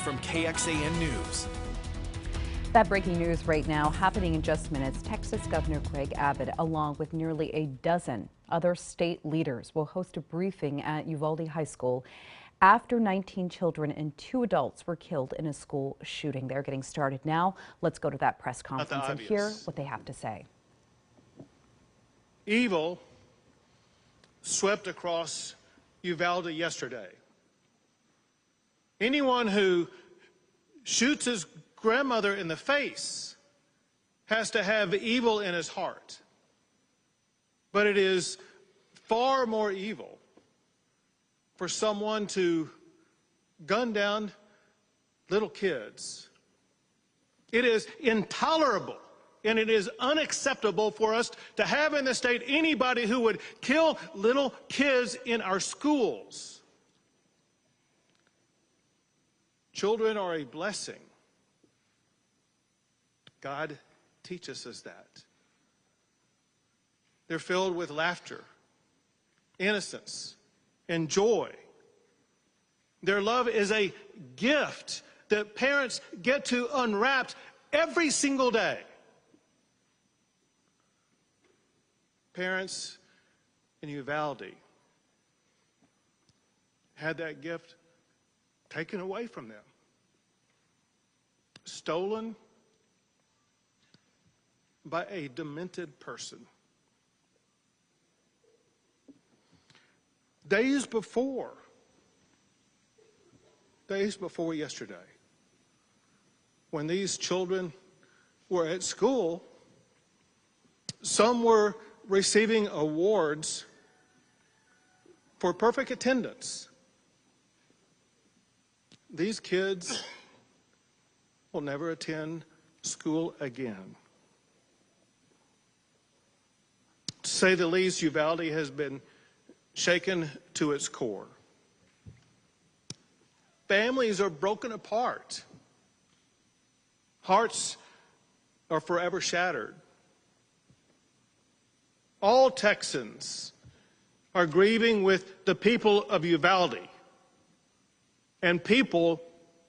headlines from KXAN News. That breaking news right now happening in just minutes. Texas Governor Greg Abbott, along with nearly a dozen other state leaders, will host a briefing at Uvalde High School after 19 children and 2 adults were killed in a school shooting. They're getting started now. Let's go to that press conference and hear what they have to say. Evil swept across Uvalde yesterday. Anyone who shoots his grandmother in the face has to have evil in his heart. But it is far more evil for someone to gun down little kids. It is intolerable and it is unacceptable for us to have in the state anybody who would kill little kids in our schools. Children are a blessing. God teaches us that. They're filled with laughter, innocence, and joy. Their love is a gift that parents get to unwrap every single day. Parents in Uvalde had that gift taken away from them, stolen by a demented person. Days before yesterday, when these children were at school, some were receiving awards for perfect attendance. These kids will never attend school again. To say the least, Uvalde has been shaken to its core. Families are broken apart. Hearts are forever shattered. All Texans are grieving with the people of Uvalde, and people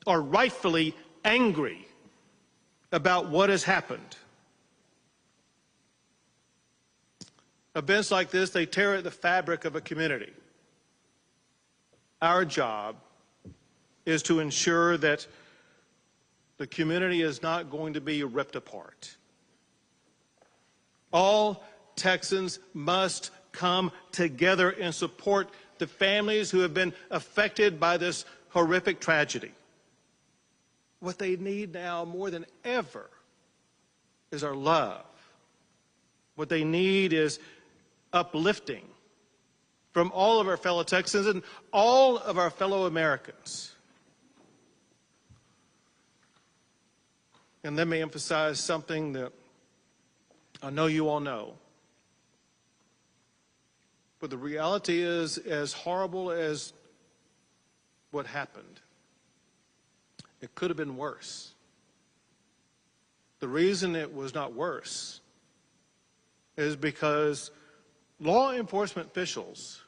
are rightfully angry about what has happened. Events like this, they tear at the fabric of a community. Our job is to ensure that the community is not going to be ripped apart. All Texans must come together and support the families who have been affected by this horrific tragedy. What they need now more than ever is our love. What they need is uplifting from all of our fellow Texans and all of our fellow Americans. And let me emphasize something that I know you all know. But the reality is, as horrible as what happened, it could have been worse. The reason it was not worse is because law enforcement officials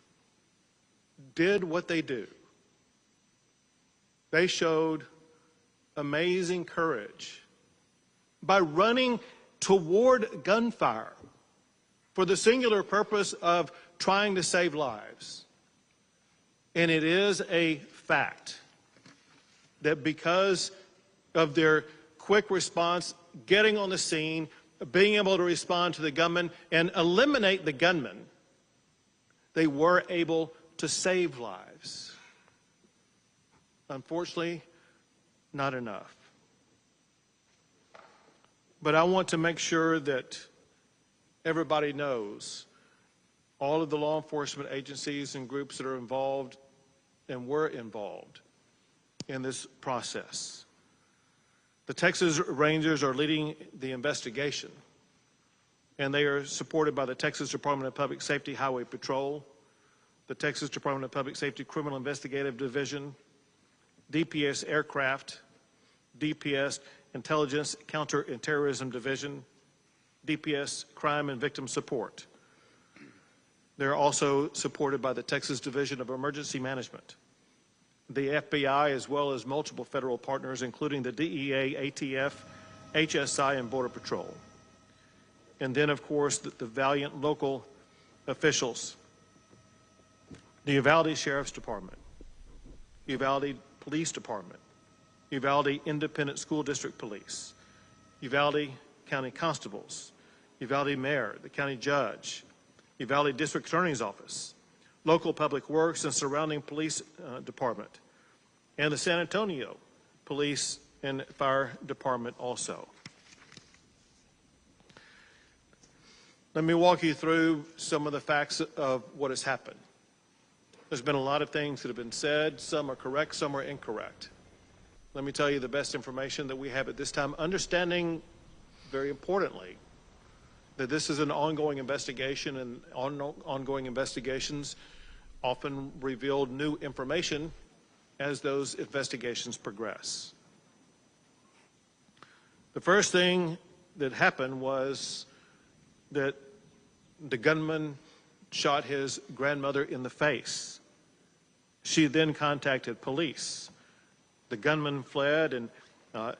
did what they do. They showed amazing courage by running toward gunfire for the singular purpose of trying to save lives. And it is a fact that because of their quick response, getting on the scene, being able to respond to the gunman and eliminate the gunman, they were able to save lives. Unfortunately, not enough. But I want to make sure that everybody knows, all of the law enforcement agencies and groups that are involved and were involved in this process. The Texas Rangers are leading the investigation, and they are supported by the Texas Department of Public Safety Highway Patrol, the Texas Department of Public Safety Criminal Investigative Division, DPS Aircraft, DPS Intelligence Counter-Terrorism Division, DPS Crime and Victim Support. They're also supported by the Texas Division of Emergency Management, the FBI, as well as multiple federal partners, including the DEA, ATF, HSI, and Border Patrol. And then, of course, the valiant local officials, the Uvalde Sheriff's Department, Uvalde Police Department, Uvalde Independent School District Police, Uvalde County Constables, Uvalde Mayor, the County Judge, Uvalde District Attorney's Office, local Public Works and surrounding police department, and the San Antonio Police and Fire Department also. Let me walk you through some of the facts of what has happened. There's been a lot of things that have been said. Some are correct, some are incorrect. Let me tell you the best information that we have at this time, understanding, very importantly, that this is an ongoing investigation, and ongoing investigations often reveal new information as those investigations progress. The first thing that happened was that the gunman shot his grandmother in the face. She then contacted police. The gunman fled, and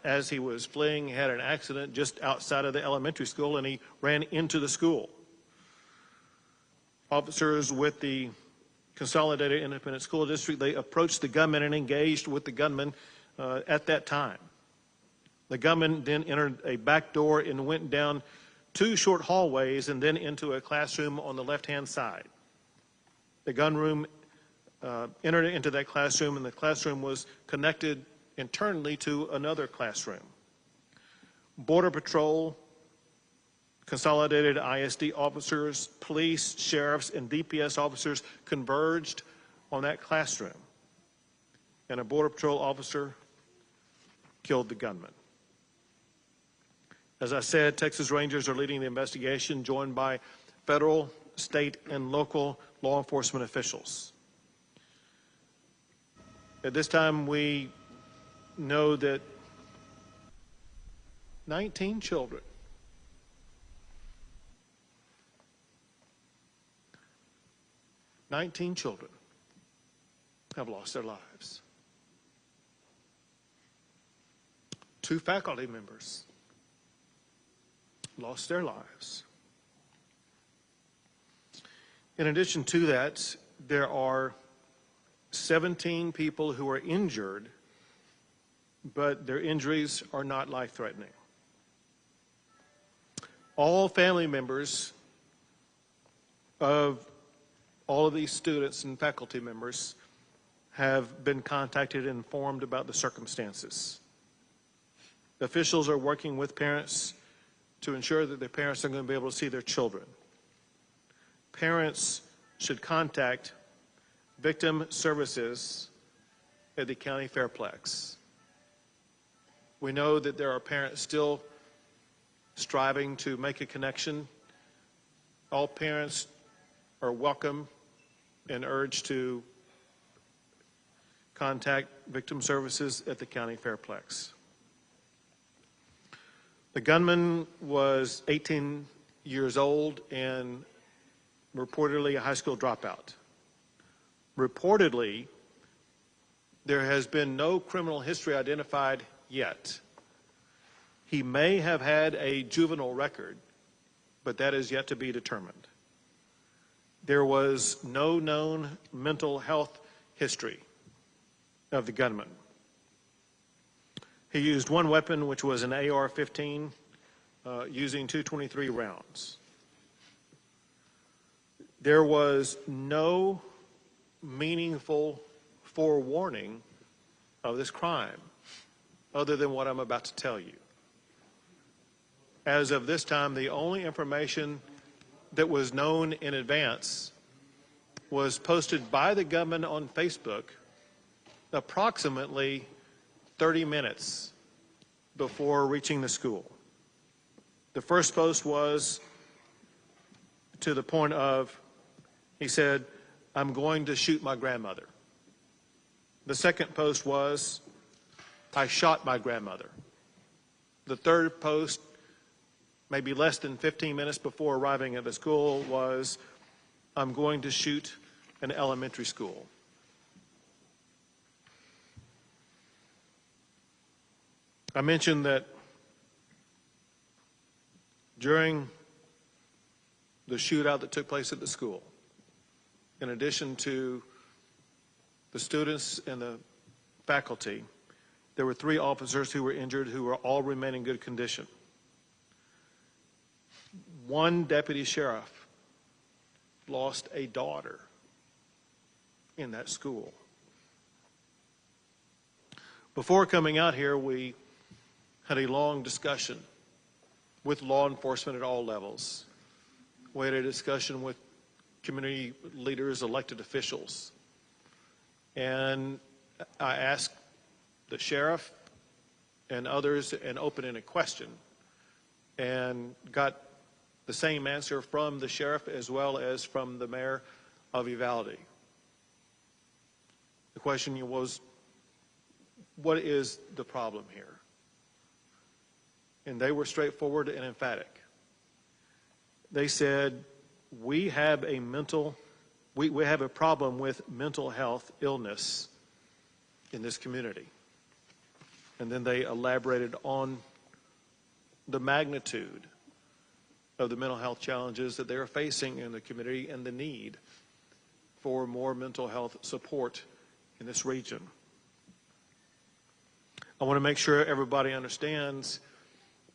as he was fleeing, he had an accident just outside of the elementary school, and he ran into the school. Officers with the Consolidated Independent School District, they approached the gunman and engaged with the gunman at that time. The gunman then entered a back door and went down 2 short hallways and then into a classroom on the left-hand side. The gunman entered into that classroom, and the classroom was connected internally to another classroom. Border Patrol, Consolidated ISD officers, police, sheriffs, and DPS officers converged on that classroom, and a Border Patrol officer killed the gunman. As I said, Texas Rangers are leading the investigation, joined by federal, state, and local law enforcement officials. At this time, we know that 19 children have lost their lives. 2 faculty members lost their lives. In addition to that, there are 17 people who are injured, but their injuries are not life-threatening. All family members of all of these students and faculty members have been contacted and informed about the circumstances. Officials are working with parents to ensure that their parents are going to be able to see their children. Parents should contact victim services at the county fairplex. We know that there are parents still striving to make a connection. All parents are welcome and urged to contact victim services at the county fairplex. The gunman was 18 years old and reportedly a high school dropout. Reportedly, there has been no criminal history identified yet. He may have had a juvenile record, but that is yet to be determined. There was no known mental health history of the gunman. He used one weapon, which was an AR-15, using 223 rounds. There was no meaningful forewarning of this crime other than what I'm about to tell you. As of this time, the only information that was known in advance was posted by the gunman on Facebook approximately 30 minutes before reaching the school. The first post was to the point of, he said, "I'm going to shoot my grandmother." The second post was, "I shot my grandmother." The third post, maybe less than 15 minutes before arriving at the school, was, "I'm going to shoot an elementary school." I mentioned that during the shootout that took place at the school, in addition to the students and the faculty, there were 3 officers who were injured who were all remain in good condition. 1 deputy sheriff lost a daughter in that school. Before coming out here, we had a long discussion with law enforcement at all levels. We had a discussion with community leaders, elected officials. And I asked the sheriff and others an open-ended question and got the same answer from the sheriff as well as from the mayor of Uvalde. The question was, what is the problem here? And they were straightforward and emphatic. They said, we have a problem with mental health illness in this community. And then they elaborated on the magnitude of the mental health challenges that they are facing in the community and the need for more mental health support in this region. I want to make sure everybody understands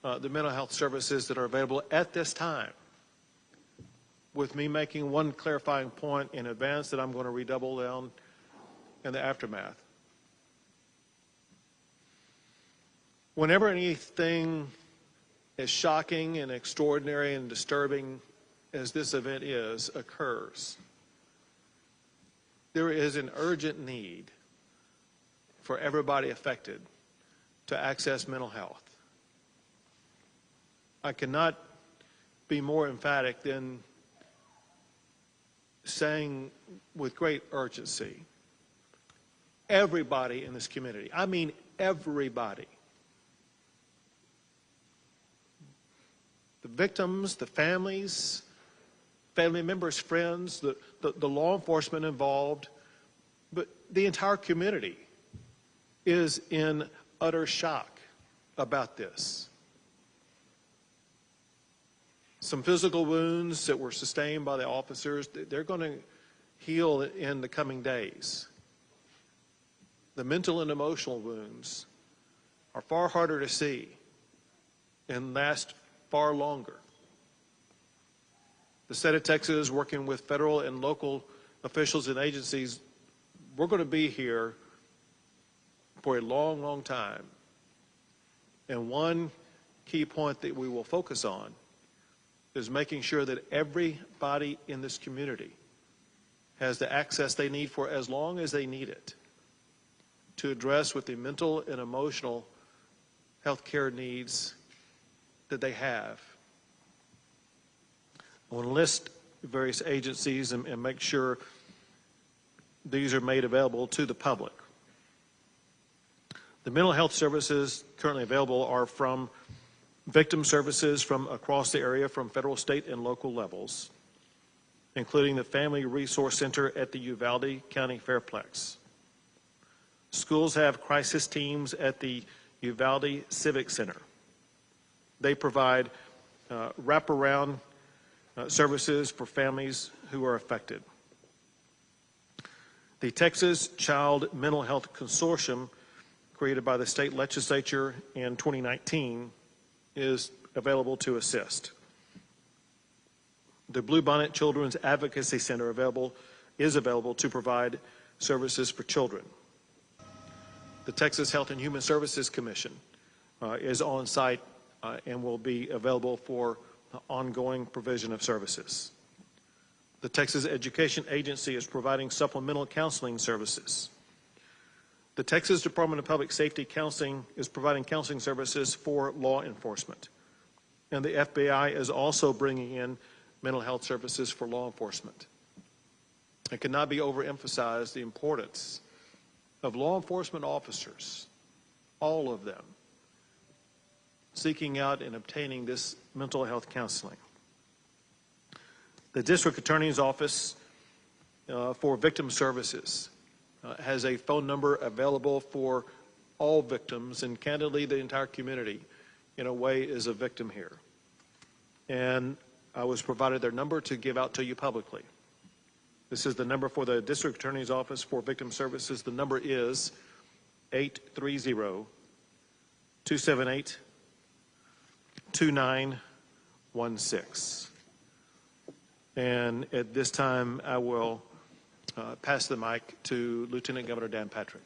the mental health services that are available at this time, with me making one clarifying point in advance that I'm going to redouble down in the aftermath. Whenever anything as shocking and extraordinary and disturbing as this event occurs, there is an urgent need for everybody affected to access mental health. I cannot be more emphatic than saying with great urgency, everybody in this community, I mean everybody, the victims, the families, family members, friends, the law enforcement involved, but the entire community is in utter shock about this. Some physical wounds that were sustained by the officers, they're going to heal in the coming days. The mental and emotional wounds are far harder to see and last far longer. The state of Texas, working with federal and local officials and agencies, we're going to be here for a long, long time. And one key point that we will focus on is making sure that everybody in this community has the access they need for as long as they need it to address with the mental and emotional health care needs that they have. I want to list various agencies and make sure these are made available to the public. The mental health services currently available are from victim services from across the area from federal, state, and local levels, including the Family Resource Center at the Uvalde County Fairplex. Schools have crisis teams at the Uvalde Civic Center. They provide wraparound services for families who are affected. The Texas Child Mental Health Consortium, created by the state legislature in 2019, is available to assist. The Bluebonnet Children's Advocacy Center is available to provide services for children. The Texas Health and Human Services Commission is on site and will be available for ongoing provision of services. The Texas Education Agency is providing supplemental counseling services. The Texas Department of Public Safety Counseling is providing counseling services for law enforcement. And the FBI is also bringing in mental health services for law enforcement. It cannot be overemphasized the importance of law enforcement officers, all of them, seeking out and obtaining this mental health counseling. The District Attorney's Office for Victim Services has a phone number available for all victims, and candidly, the entire community, in a way, is a victim here. And I was provided their number to give out to you publicly. This is the number for the District Attorney's Office for Victim Services. The number is 830-278-2916. And at this time, I will pass the mic to Lieutenant Governor Dan Patrick.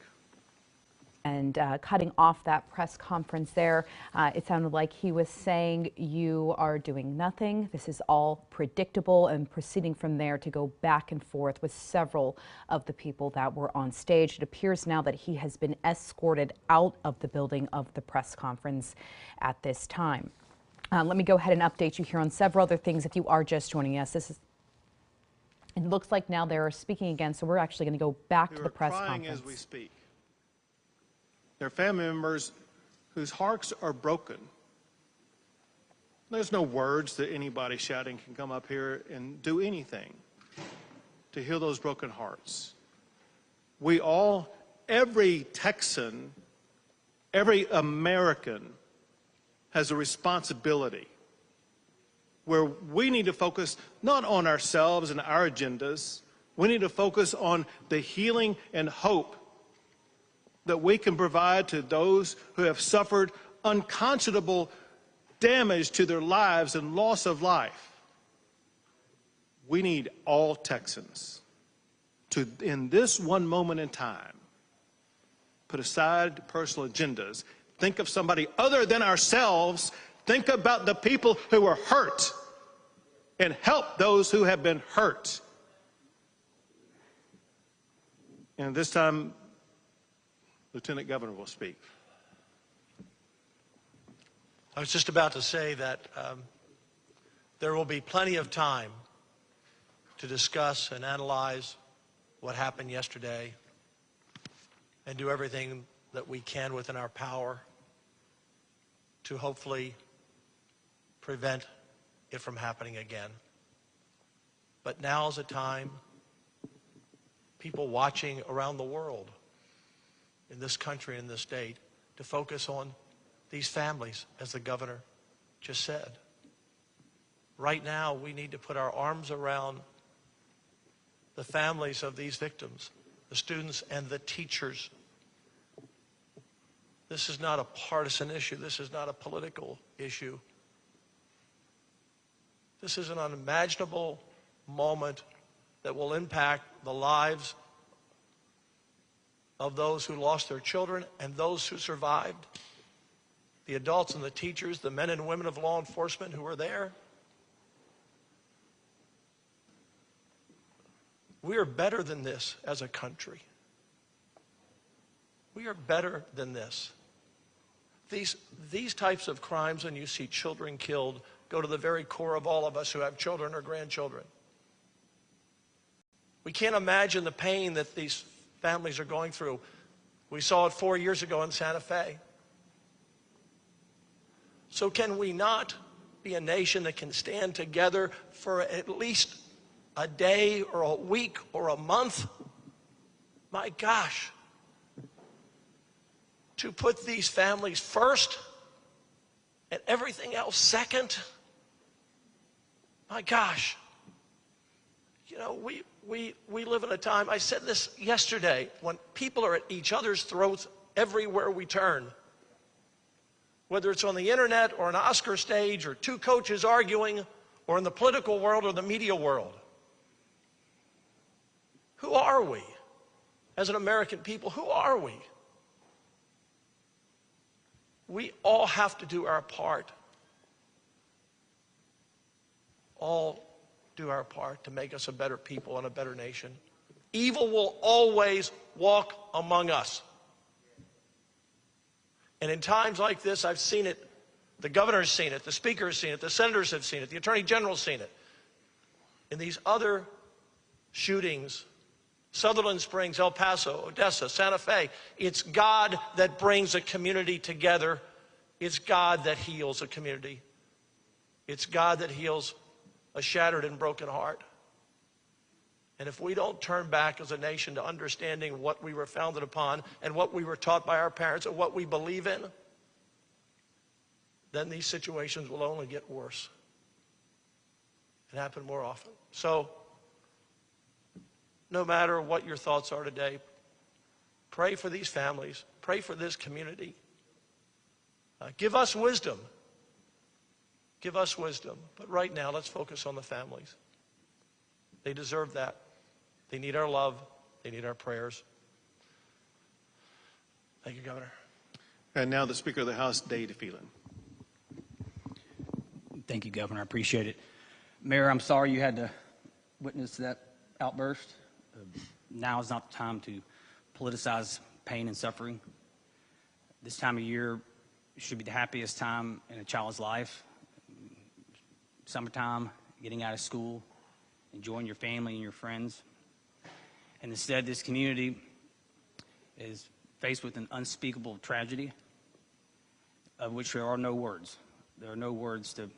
And cutting off that press conference there, it sounded like he was saying you are doing nothing. This is all predictable, and proceeding from there to go back and forth with several of the people that were on stage. It appears now that he has been escorted out of the building of the press conference at this time. Let me go ahead and update you here on several other things if you are just joining us. It looks like now they're speaking again, so we're actually going to go back to the press conference. As we speak. There are family members whose hearts are broken. There's no words that anybody shouting can come up here and do anything to heal those broken hearts. We all, every Texan, every American has a responsibility where we need to focus not on ourselves and our agendas. We need to focus on the healing and hope that we can provide to those who have suffered unconscionable damage to their lives and loss of life. We need all Texans to, in this one moment in time, put aside personal agendas, think of somebody other than ourselves, think about the people who are hurt, and help those who have been hurt. And this time, Lieutenant Governor will speak. I was just about to say that there will be plenty of time to discuss and analyze what happened yesterday and do everything that we can within our power to hopefully prevent it from happening again. But now is a time, people watching around the world, in this country, in this state, to focus on these families, as the governor just said. Right now, we need to put our arms around the families of these victims, the students and the teachers. This is not a partisan issue. This is not a political issue. This is an unimaginable moment that will impact the lives of those who lost their children and those who survived, the adults and the teachers, the men and women of law enforcement who were there. We are better than this as a country. We are better than this. These types of crimes, when you see children killed, go to the very core of all of us who have children or grandchildren. We can't imagine the pain that these families are going through. We saw it 4 years ago in Santa Fe. So can we not be a nation that can stand together for at least a day or a week or a month? My gosh. To put these families first and everything else second? My gosh. You know, we live in a time, I said this yesterday, when people are at each other's throats everywhere we turn. Whether it's on the internet or an Oscar stage or two coaches arguing or in the political world or the media world. Who are we as an American people? Who are we? We all have to do our part. All do our part to make us a better people and a better nation. Evil will always walk among us. And in times like this, I've seen it. The governor's seen it. The speaker has seen it. The senators have seen it. The attorney general's seen it. In these other shootings, Sutherland Springs, El Paso, Odessa, Santa Fe, it's God that brings a community together. It's God that heals a community. It's God that heals a shattered and broken heart. And if we don't turn back as a nation to understanding what we were founded upon and what we were taught by our parents and what we believe in, then these situations will only get worse and happen more often. So, no matter what your thoughts are today, pray for these families. Pray for this community. Give us wisdom. Give us wisdom. But right now, let's focus on the families. They deserve that. They need our love. They need our prayers. Thank you, Governor. And now the Speaker of the House, Dade Phelan. Thank you, Governor. I appreciate it. Mayor, I'm sorry you had to witness that outburst. Now is not the time to politicize pain and suffering. This time of year should be the happiest time in a child's life. Summertime, getting out of school, enjoying your family and your friends. And instead, this community is faced with an unspeakable tragedy of which there are no words. There are no words to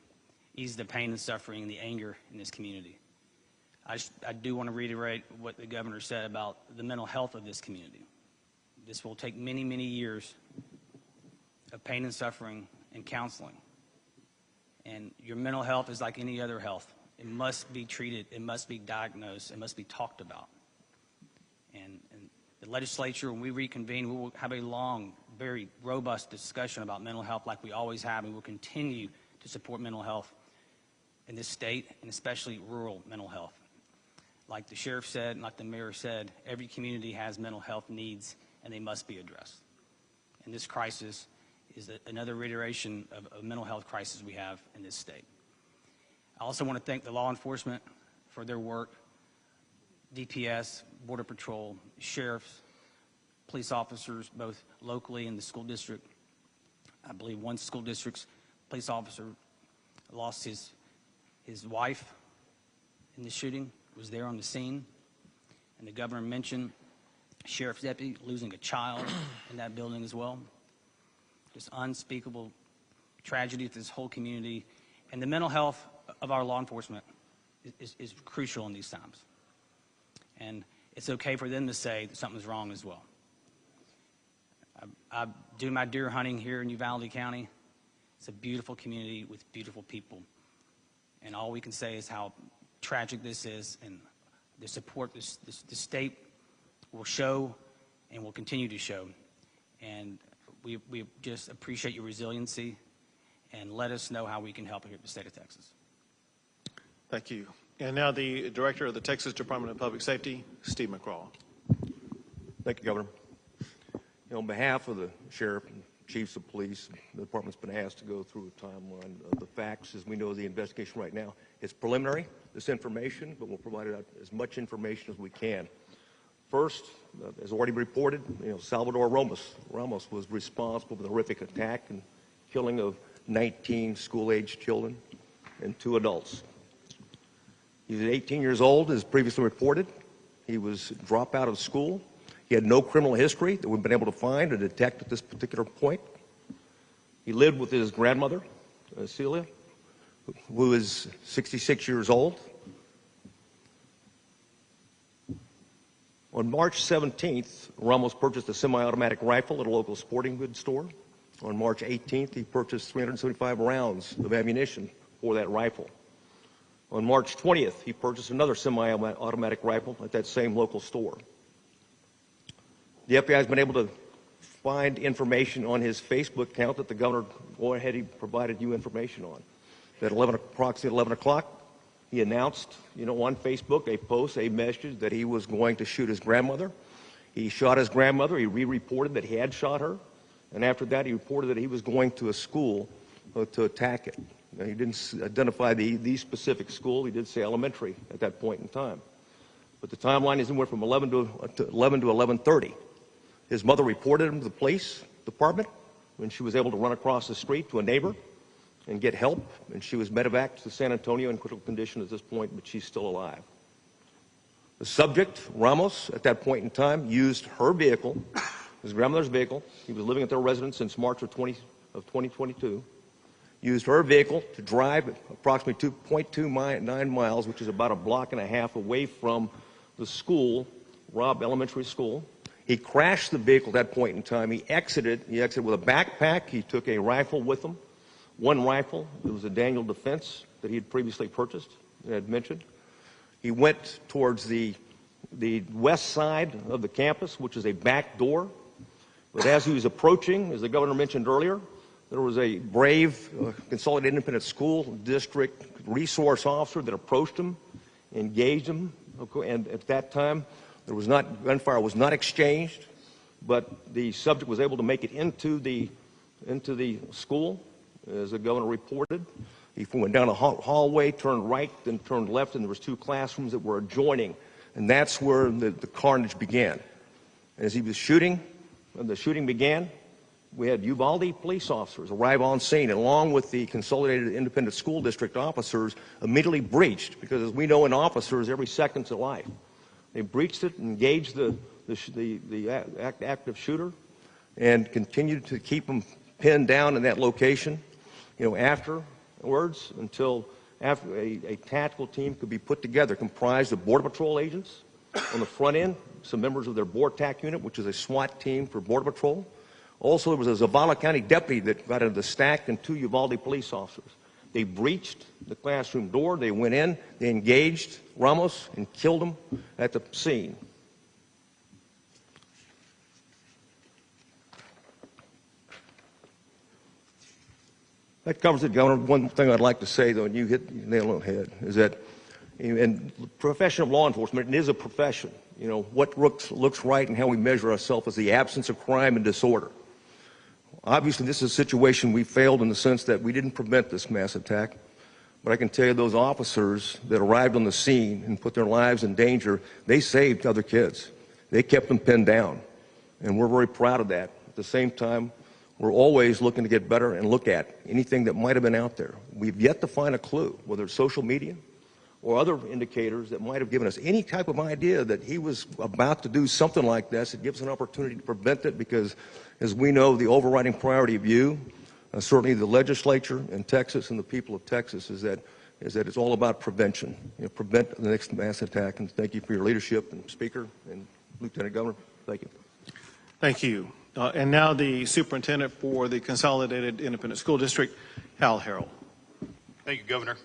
ease the pain and suffering and the anger in this community. I do want to reiterate what the governor said about the mental health of this community. This will take many, many years of pain and suffering and counseling. And your mental health is like any other health. It must be treated, it must be diagnosed, it must be talked about. And the legislature, when we reconvene, we will have a long, very robust discussion about mental health like we always have, and we'll continue to support mental health in this state, and especially rural mental health. Like the sheriff said, and like the mayor said, every community has mental health needs, and they must be addressed. And this crisis is another reiteration of a mental health crisis we have in this state. I also want to thank the law enforcement for their work, DPS, Border Patrol, sheriffs, police officers, both locally and the school district. I believe one school district's police officer lost his wife in the shooting, was there on the scene. And the governor mentioned sheriff's deputy losing a child in that building as well. Just unspeakable tragedy to this whole community. And the mental health of our law enforcement is crucial in these times. And it's okay for them to say that something's wrong as well. I do my deer hunting here in Uvalde County. It's a beautiful community with beautiful people. And all we can say is how tragic this is, and the support the state will show and will continue to show. And we just appreciate your resiliency, and let us know how we can help here at the state of Texas. Thank you. And now the Director of the Texas Department of Public Safety, Steve McCraw. Thank you, Governor. On behalf of the sheriff and chiefs of police, the department's been asked to go through a timeline of the facts. As we know, the investigation right now is preliminary, this information, but we'll provide out as much information as we can. First, as already reported, Salvador Ramos was responsible for the horrific attack and killing of 19 school-aged children and 2 adults. He was 18 years old, as previously reported. He was dropped out of school. He had no criminal history that we've been able to find or detect at this particular point. He lived with his grandmother, Celia, who is 66 years old. On March 17th, Ramos purchased a semi-automatic rifle at a local sporting goods store. On March 18th, he purchased 375 rounds of ammunition for that rifle. On March 20th, he purchased another semi-automatic rifle at that same local store. The FBI has been able to find information on his Facebook account that the governor he provided you information on. At approximately 11 o'clock, he announced, on Facebook, a message that he was going to shoot his grandmother. He shot his grandmother. He re-reported that he had shot her. And after that, he reported that he was going to a school to attack it. Now, he didn't identify the specific school. He did say elementary at that point in time. But the timeline is anywhere from 11 to 11:30. His mother reported him to the police department when she was able to run across the street to a neighbor and get help. And she was medevaced to San Antonio in critical condition at this point, but she's still alive. The subject, Ramos, at that point in time, used her vehicle, his grandmother's vehicle. He was living at their residence since March of 2022. Used her vehicle to drive approximately 2.29 miles, which is about a block and a half away from the school, Robb Elementary School. He crashed the vehicle at that point in time. He exited with a backpack. He took a rifle with him, one rifle. It was a Daniel Defense that he had previously purchased, I had mentioned. He went towards the west side of the campus, which is a back door. But as he was approaching, as the governor mentioned earlier, there was a brave Consolidated Independent School District resource officer that approached him, engaged him, and at that time, gunfire was not exchanged, but the subject was able to make it into the school, as the governor reported. He went down a hallway, turned right, then turned left, and there was two classrooms that were adjoining, and that's where the carnage began. As he was shooting, when the shooting began, we had Uvalde police officers arrive on scene, and along with the Consolidated Independent School District officers, immediately breached, because as we know in officers, every second's a life. They breached it, engaged the active shooter, and continued to keep him pinned down in that location, afterwards, until after a tactical team could be put together, comprised of Border Patrol agents on the front end, some members of their BORTAC unit, which is a SWAT team for Border Patrol. Also, there was a Zavala County deputy that got into the stack, and two Uvalde police officers. They breached the classroom door. They went in. They engaged Ramos and killed him at the scene. That covers it, Governor. One thing I'd like to say, though, and you hit the nail on the head, is that in the profession of law enforcement, it is a profession. What looks right and how we measure ourselves is the absence of crime and disorder. Obviously, this is a situation we failed in the sense that we didn't prevent this mass attack. But I can tell you those officers that arrived on the scene and put their lives in danger, they saved other kids. They kept them pinned down. And we're very proud of that. At the same time, we're always looking to get better and look at anything that might have been out there. We've yet to find a clue, whether it's social media or other indicators that might have given us any type of idea that he was about to do something like this. It gives us an opportunity to prevent it because, as we know, the overriding priority of you, certainly the legislature in Texas and the people of Texas, is that it's all about prevention. Prevent the next mass attack. And thank you for your leadership, and Speaker and Lieutenant Governor. Thank you. Thank you. And now the Superintendent for the Consolidated Independent School District, Hal Harrell. Thank you, Governor.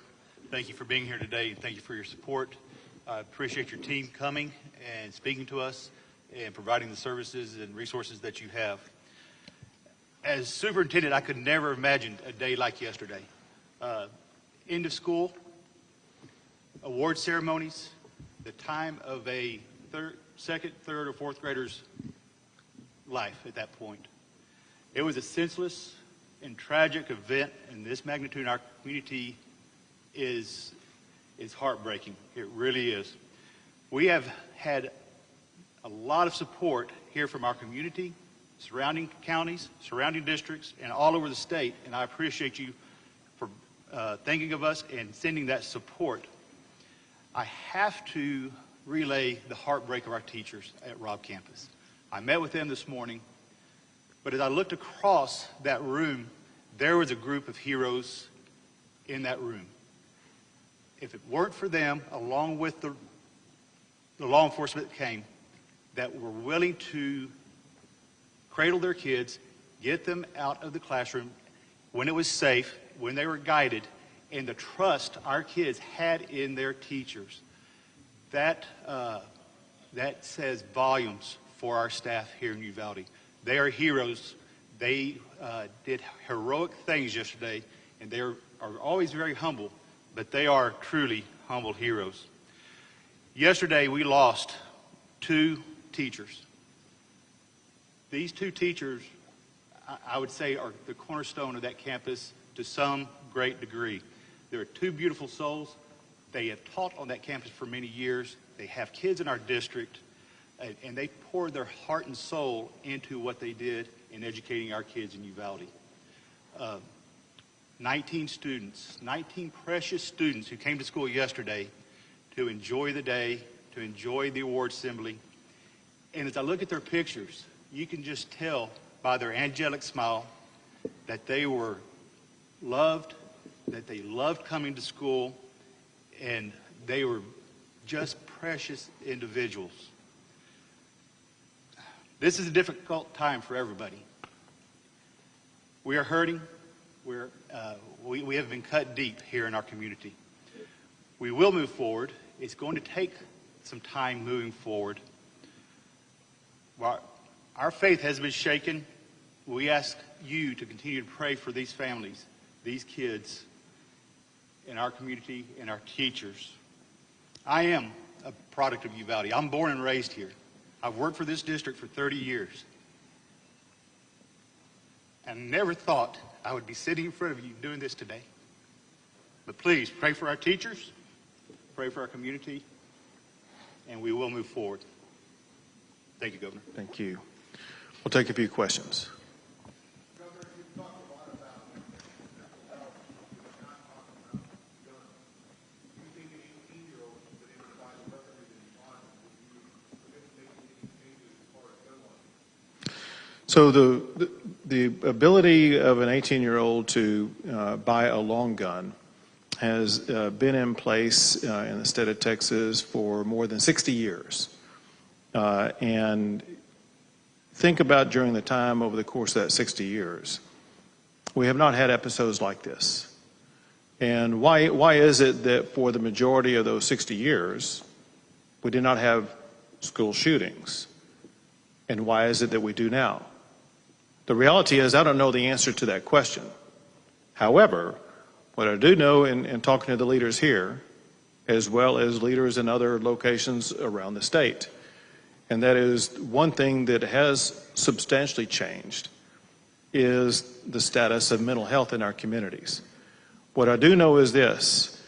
Thank you for being here today. Thank you for your support. I appreciate your team coming and speaking to us and providing the services and resources that you have. As superintendent, I could never imagine a day like yesterday. End of school, award ceremonies, the time of a second, third, or fourth grader's life at that point. It was a senseless and tragic event, and this magnitude in our community is heartbreaking. It really is. We have had a lot of support here from our community, surrounding counties, surrounding districts, and all over the state, and I appreciate you for thinking of us and sending that support. I have to relay the heartbreak of our teachers at Robb campus. I met with them this morning, but as I looked across that room, there was a group of heroes in that room. If it weren't for them, along with the law enforcement that came, that were willing to cradle their kids, get them out of the classroom when it was safe, when they were guided, and the trust our kids had in their teachers, that says volumes for our staff here in Uvalde. They are heroes. They did heroic things yesterday, and they are always very humble, but they are truly humble heroes. Yesterday, we lost 2 teachers. These 2 teachers, I would say, are the cornerstone of that campus to some great degree. They are 2 beautiful souls. They have taught on that campus for many years. They have kids in our district, and they poured their heart and soul into what they did in educating our kids in Uvalde. 19 students, 19 precious students who came to school yesterday to enjoy the day, to enjoy the award assembly. And as I look at their pictures, you can just tell by their angelic smile that they were loved, that they loved coming to school, and they were just precious individuals. This is a difficult time for everybody. We are hurting. We have been cut deep here in our community. We will move forward. It's going to take some time moving forward. While our faith has been shaken, we ask you to continue to pray for these families, these kids in our community, and our teachers. I am a product of Uvalde. I'm born and raised here. I've worked for this district for 30 years. And never thought I would be sitting in front of you doing this today. But please, pray for our teachers, pray for our community, and we will move forward. Thank you, Governor. Thank you. We'll take a few questions. So the ability of an 18-year-old to buy a long gun has been in place in the state of Texas for more than 60 years. And think about during the time over the course of that 60 years, we have not had episodes like this. And why is it that for the majority of those 60 years, we did not have school shootings? And why is it that we do now? The reality is I don't know the answer to that question. However, what I do know in talking to the leaders here, as well as leaders in other locations around the state, and that is one thing that has substantially changed is the status of mental health in our communities. What I do know is this,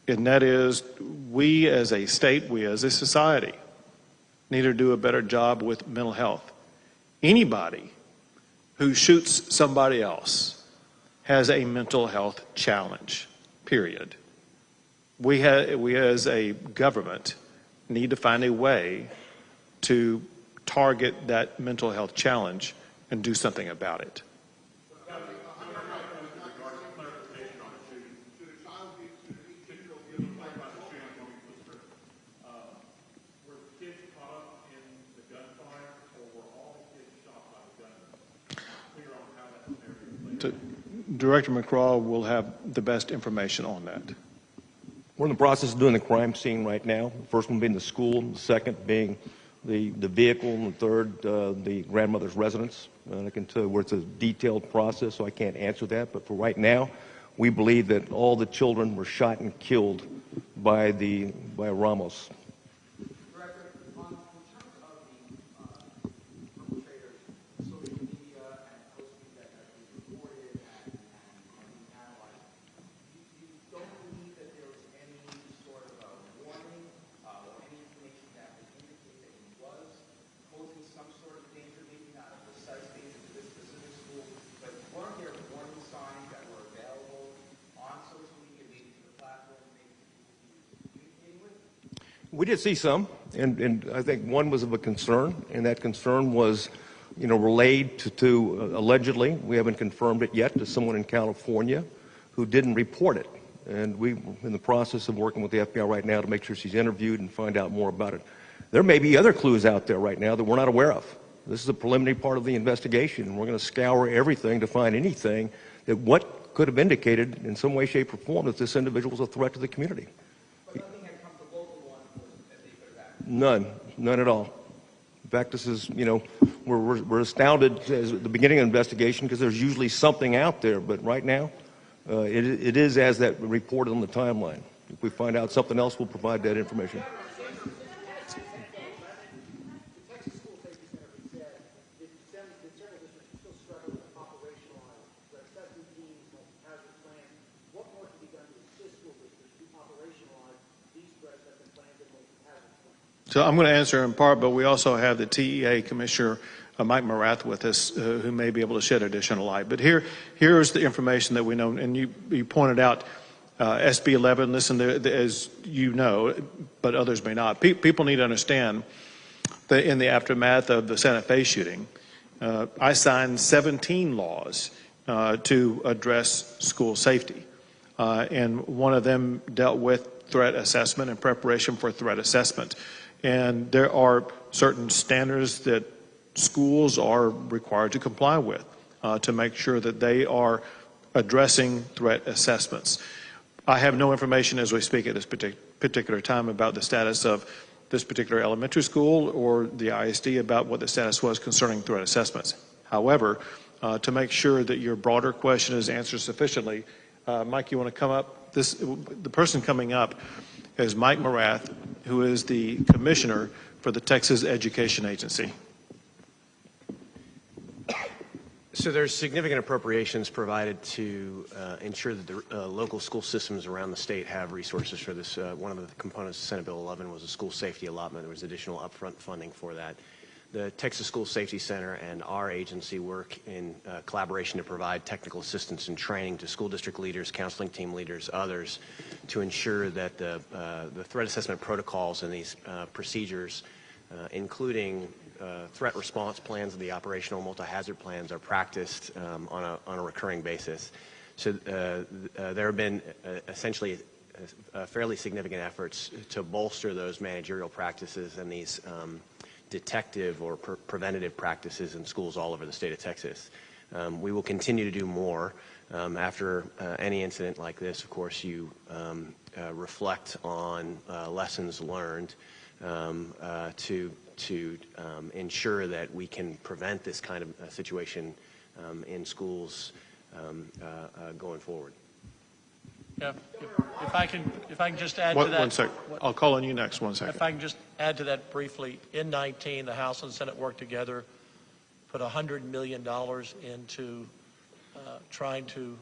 and that is we as a state, we as a society, need to do a better job with mental health. Anybody who shoots somebody else has a mental health challenge, period. We as a government need to find a way to target that mental health challenge and do something about it. Director McCraw will have the best information on that. We're in the process of doing the crime scene right now. The first one being the school, the second being the vehicle, and the third, the grandmother's residence. And I can tell you it's a detailed process, so I can't answer that. But for right now, we believe that all the children were shot and killed by Ramos. We did see some, and I think one was of a concern, and that concern was, relayed to allegedly, we haven't confirmed it yet, to someone in California who didn't report it. And we're in the process of working with the FBI right now to make sure she's interviewed and find out more about it. There may be other clues out there right now that we're not aware of. This is a preliminary part of the investigation, and we're going to scour everything to find anything that what could have indicated in some way, shape, or form that this individual was a threat to the community. None at all. In fact, this is, we're astounded at the beginning of the investigation because there's usually something out there, but right now, it is as that reported on the timeline. If we find out something else, we'll provide that information. So I'm going to answer in part, but we also have the TEA Commissioner, Mike Morath, with us, who may be able to shed additional light. But here's the information that we know, and you pointed out SB 11. Listen, as you know, but others may not. People need to understand that in the aftermath of the Santa Fe shooting, I signed 17 laws to address school safety, and one of them dealt with threat assessment and preparation for threat assessment. And there are certain standards that schools are required to comply with to make sure that they are addressing threat assessments. I have no information as we speak at this particular time about the status of this particular elementary school or the ISD about what the status was concerning threat assessments. However, to make sure that your broader question is answered sufficiently, Mike, you want to come up? The person coming up is Mike Morath, who is the commissioner for the Texas Education Agency. So there's significant appropriations provided to ensure that the local school systems around the state have resources for this. One of the components of Senate Bill 11 was a school safety allotment. There was additional upfront funding for that. The Texas School Safety Center and our agency work in collaboration to provide technical assistance and training to school district leaders, counseling team leaders, others, to ensure that the threat assessment protocols and these procedures, including threat response plans and the operational multi-hazard plans, are practiced on a recurring basis. So there have been essentially fairly significant efforts to bolster those managerial practices and these detective or preventative practices in schools all over the state of Texas. We will continue to do more. After any incident like this, of course, you reflect on lessons learned to ensure that we can prevent this kind of situation in schools going forward. Yeah, if I can just add to that. One sec. I'll call on you next. 1 second. If I can just add to that briefly, in 19, the House and Senate worked together, put $100 million into trying to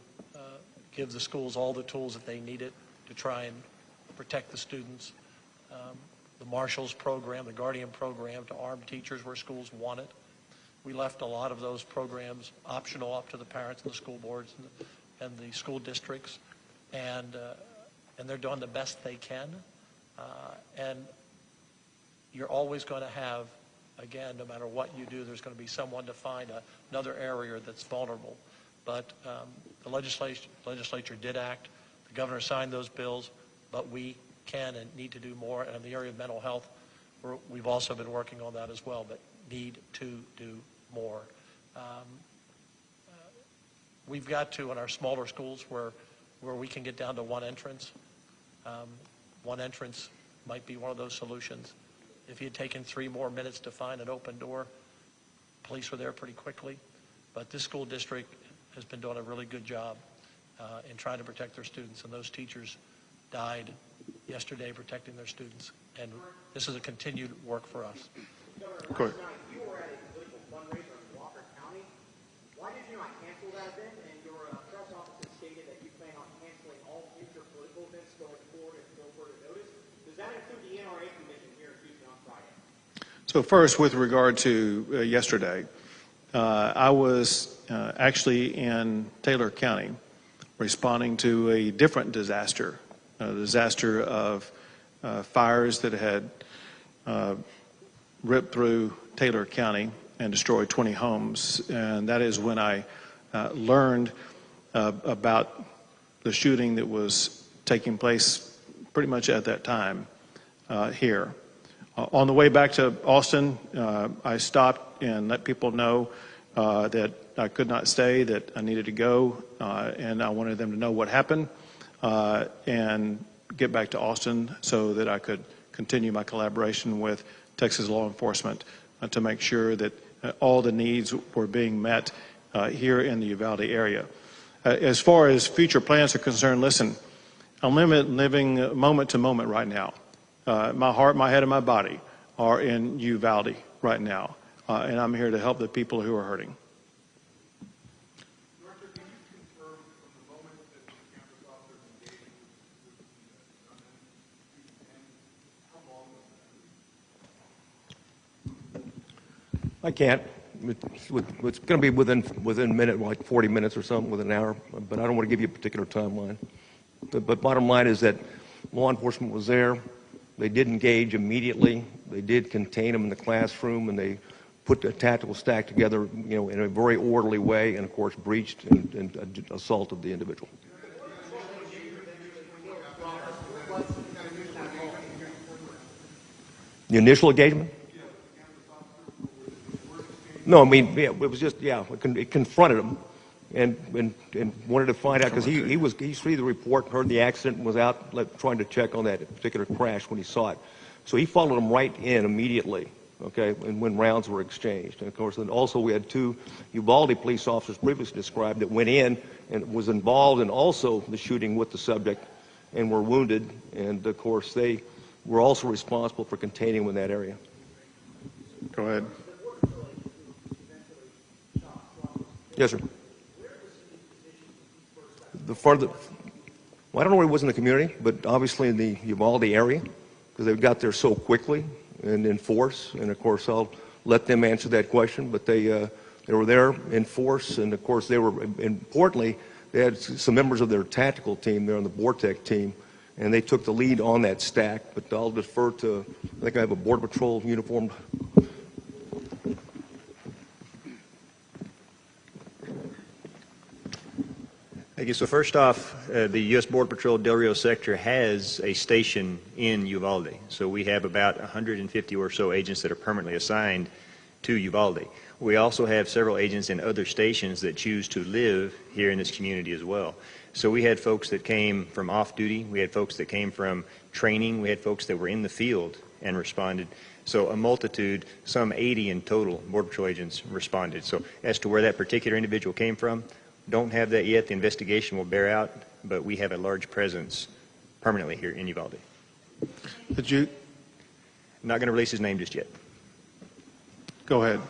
give the schools all the tools that they needed to try and protect the students. The Marshals program, the Guardian program to arm teachers where schools want it. We left a lot of those programs optional up to the parents and the school boards and the school districts. And they're doing the best they can. And you're always going to have, again, no matter what you do, there's going to be someone to find another area that's vulnerable. But the legislature did act. The governor signed those bills, but we can and need to do more. And in the area of mental health, we've also been working on that as well, but need to do more. We've got to, in our smaller schools where we can get down to one entrance. One entrance might be one of those solutions. If you had taken 3 more minutes to find an open door, police were there pretty quickly. But this school district has been doing a really good job in trying to protect their students, and those teachers died yesterday protecting their students. And this is a continued work for us. Go ahead. You were at a political fundraiser in Walker County. Why did you not cancel that event? And your press office has stated that you plan on canceling all future political events going forward until further notice. Does that include the NRA convention here in Houston on Friday? So first, with regard to yesterday, I was actually in Taylor County responding to a different disaster, a disaster of fires that had ripped through Taylor County and destroyed 20 homes. And that is when I learned about the shooting that was taking place pretty much at that time here. On the way back to Austin, I stopped and let people know that I could not stay, that I needed to go, and I wanted them to know what happened and get back to Austin so that I could continue my collaboration with Texas law enforcement to make sure that all the needs were being met here in the Uvalde area. As far as future plans are concerned, listen, I'm living moment to moment right now. My heart, my head, and my body are in Uvalde right now, and I'm here to help the people who are hurting. I can't. It's going to be within a minute, like 40 minutes or something, within an hour. But I don't want to give you a particular timeline. But bottom line is that law enforcement was there. They did engage immediately. They did contain them in the classroom, and they put a tactical stack together, in a very orderly way, and of course breached and assaulted the individual. The initial engagement? No, I mean, yeah, it was just, yeah, it confronted him and wanted to find out, because he read the report, heard the accident, and was out trying to check on that particular crash when he saw it. So he followed him right in immediately, okay, and when rounds were exchanged. And of course, then also we had 2 Uvalde police officers previously described that went in and was involved in also the shooting with the subject and were wounded. And of course, they were also responsible for containing him in that area. Go ahead. Yes, sir. Well, I don't know where he was in the community, but obviously in the Uvalde area, because they got there so quickly and in force. And of course, I'll let them answer that question. But they were there in force, and of course, they were, importantly, they had some members of their tactical team there on the Vortec team, and they took the lead on that stack. But I'll defer to, I think I have a Border Patrol uniformed. Thank you. So first off, the U.S. Border Patrol Del Rio sector has a station in Uvalde. So we have about 150 or so agents that are permanently assigned to Uvalde. We also have several agents in other stations that choose to live here in this community as well. So we had folks that came from off-duty. We had folks that came from training. We had folks that were in the field and responded. So a multitude, some 80 in total, Border Patrol agents responded. So as to where that particular individual came from, don't have that yet. The investigation will bear out, but we have a large presence permanently here in Uvalde. Did you? I'm not going to release his name just yet. Go ahead.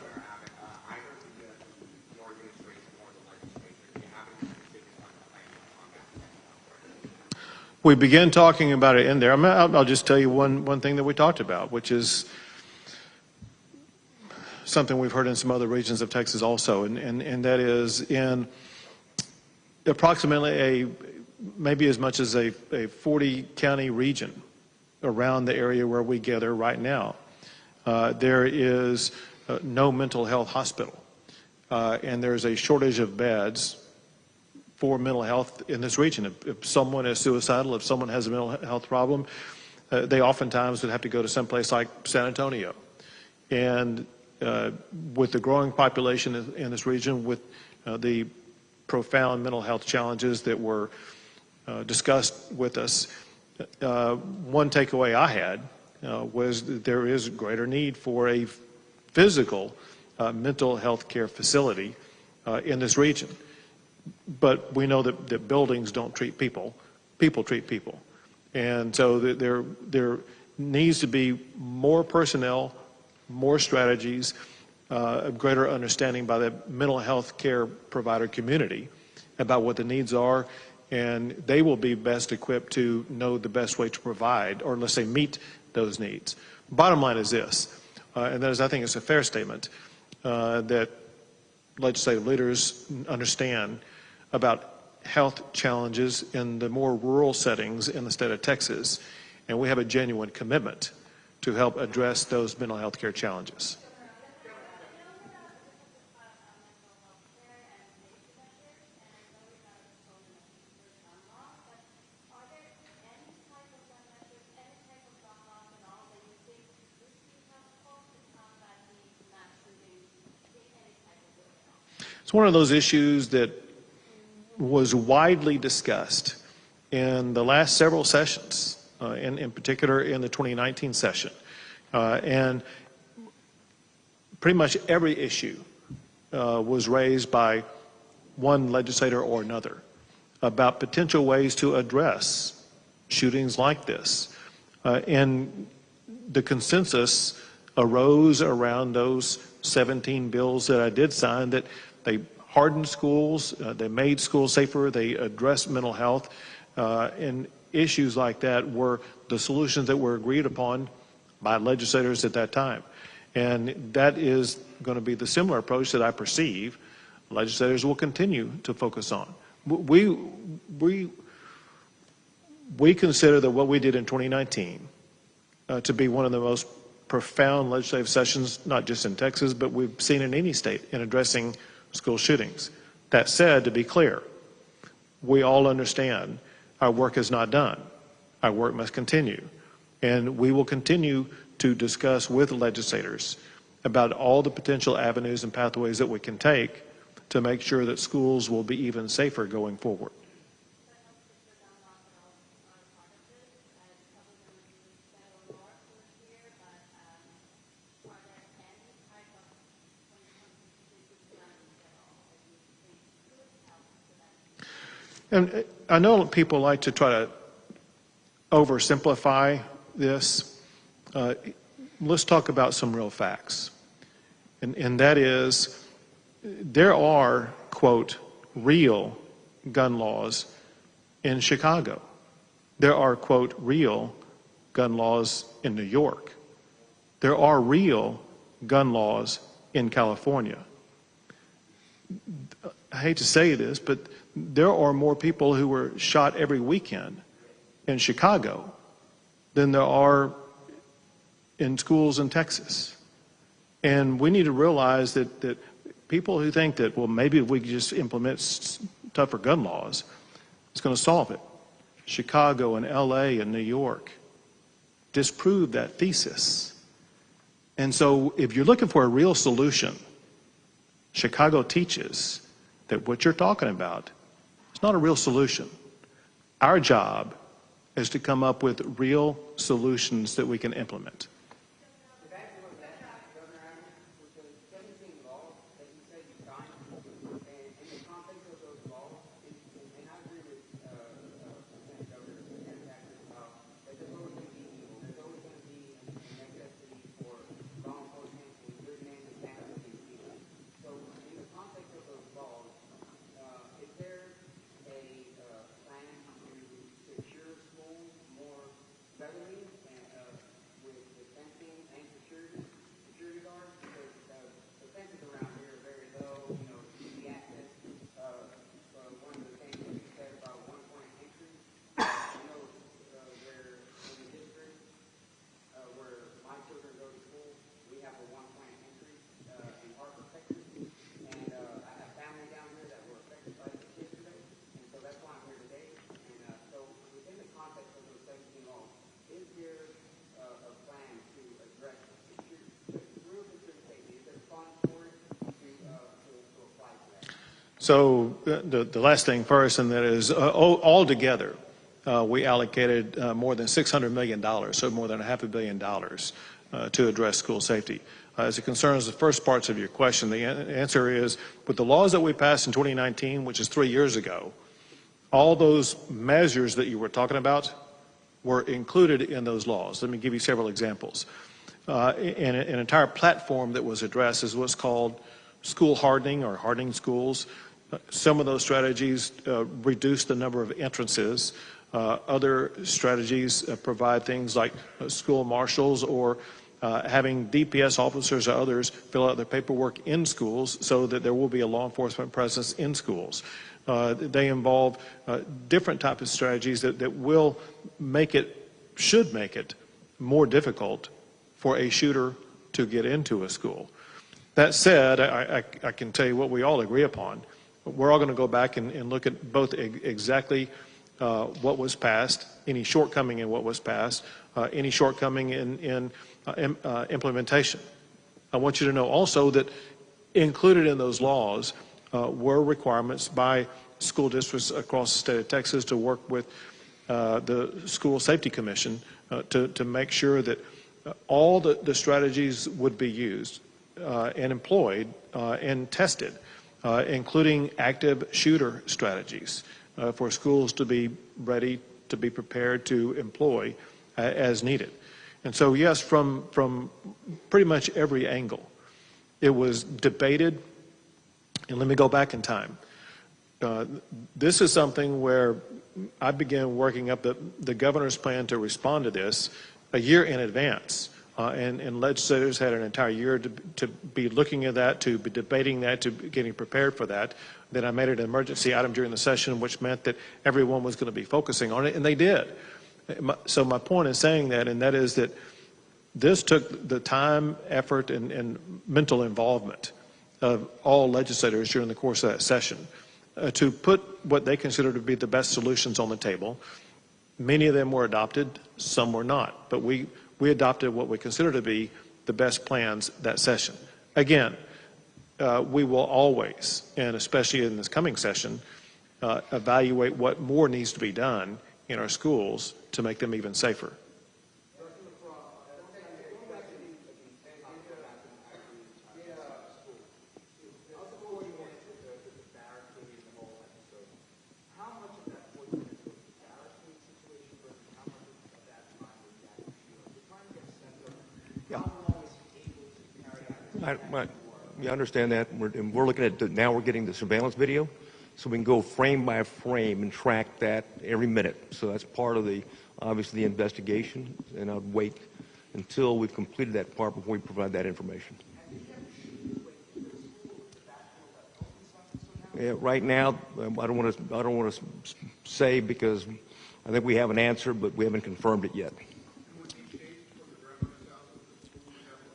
We began talking about it in there. I'll just tell you one thing that we talked about, which is something we've heard in some other regions of Texas also, and that is in approximately maybe as much as a 40-county region around the area where we gather right now, there is no mental health hospital, and there's a shortage of beds for mental health in this region. If someone is suicidal, if someone has a mental health problem, they oftentimes would have to go to some place like San Antonio. And with the growing population in this region, with the profound mental health challenges that were discussed with us, one takeaway I had was that there is greater need for a physical mental health care facility in this region. But we know that buildings don't treat people, people treat people. And so there needs to be more personnel, more strategies, a greater understanding by the mental health care provider community about what the needs are, and they will be best equipped to know the best way to provide, or let's say meet those needs. Bottom line is this, and that is, I think it's a fair statement, that legislative leaders understand about health challenges in the more rural settings in the state of Texas, and we have a genuine commitment to help address those mental health care challenges. It's one of those issues that was widely discussed in the last several sessions, in particular in the 2019 session. And pretty much every issue was raised by one legislator or another about potential ways to address shootings like this. And the consensus arose around those 17 bills that I did sign, that they hardened schools, they made schools safer, they addressed mental health, and issues like that were the solutions that were agreed upon by legislators at that time. And that is going to be the similar approach that I perceive legislators will continue to focus on. We consider that what we did in 2019 to be one of the most profound legislative sessions, not just in Texas, but we've seen in any state in addressing school shootings. That said, to be clear, we all understand our work is not done. Our work must continue. And we will continue to discuss with legislators about all the potential avenues and pathways that we can take to make sure that schools will be even safer going forward. And I know people like to try to oversimplify this. Let's talk about some real facts. And that is, there are, quote, real gun laws in Chicago. There are, quote, real gun laws in New York. There are real gun laws in California. I hate to say this, but there are more people who were shot every weekend in Chicago than there are in schools in Texas. And we need to realize that people who think that, well, maybe if we could just implement tougher gun laws, it's going to solve it. Chicago and LA and New York disprove that thesis. And so if you're looking for a real solution, Chicago teaches that what you're talking about is not a real solution. Our job is to come up with real solutions that we can implement. So the last thing first, and that is altogether, we allocated more than $600 million, so more than $500 million to address school safety. As it concerns the first parts of your question, the answer is, with the laws that we passed in 2019, which is 3 years ago, all those measures that you were talking about were included in those laws. Let me give you several examples. An entire platform that was addressed is what's called school hardening or hardening schools. Some of those strategies reduce the number of entrances. Other strategies provide things like school marshals or having DPS officers or others fill out their paperwork in schools so that there will be a law enforcement presence in schools. They involve different types of strategies that will make it, should make it, more difficult for a shooter to get into a school. That said, I can tell you what we all agree upon. We're all going to go back and look at both exactly what was passed, any shortcoming in what was passed, any shortcoming in implementation. I want you to know also that included in those laws were requirements by school districts across the state of Texas to work with the School Safety Commission to make sure that all the strategies would be used and employed and tested, including active shooter strategies for schools to be ready, to be prepared to employ as needed. And so, yes, from pretty much every angle, it was debated. And let me go back in time. This is something where I began working up the governor's plan to respond to this a year in advance. And legislators had an entire year to be looking at that, to be debating that, to be getting prepared for that. Then I made it an emergency item during the session, which meant that everyone was going to be focusing on it, and they did. So my point is saying that, and that is that this took the time, effort, and mental involvement of all legislators during the course of that session to put what they consider to be the best solutions on the table. Many of them were adopted, some were not. But we we adopted what we consider to be the best plans that session. Again, we will always, and especially in this coming session, evaluate what more needs to be done in our schools to make them even safer. I understand that. We're looking at now we're getting the surveillance video, so we can go frame by frame and track that every minute. So that's part of the, obviously, the investigation, and I'd wait until we've completed that part before we provide that information. Yeah, right now, I don't want to say because I think we have an answer, but we haven't confirmed it yet.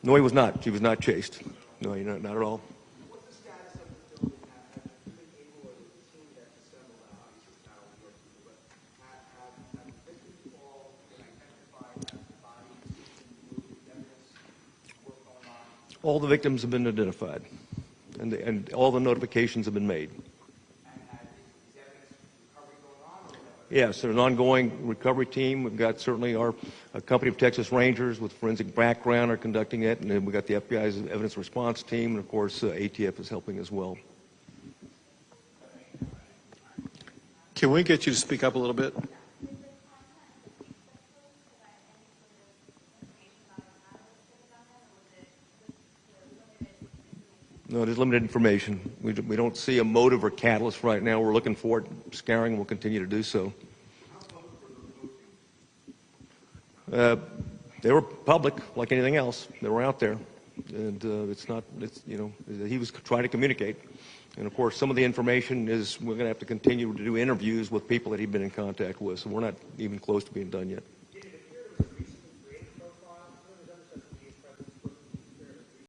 No, he was not. He was not chased. No, not at all. What's the status of the building? Have you been able, or the team that's assembled, obviously it's not all working, but have victims all been identified, have the bodies been moved, evidence work going on? All the victims have been identified, and all the notifications have been made. Yes, there's an ongoing recovery team. We've got certainly our company of Texas Rangers with forensic background are conducting it, and then we've got the FBI's evidence response team, and of course ATF is helping as well. Can we get you to speak up a little bit? No, there's limited information. We don't see a motive or catalyst right now. We're looking for it, scouring, and we'll continue to do so. They were public, like anything else. They were out there, and he was trying to communicate. And of course, some of the information is we're going to have to continue to do interviews with people that he'd been in contact with. So we're not even close to being done yet.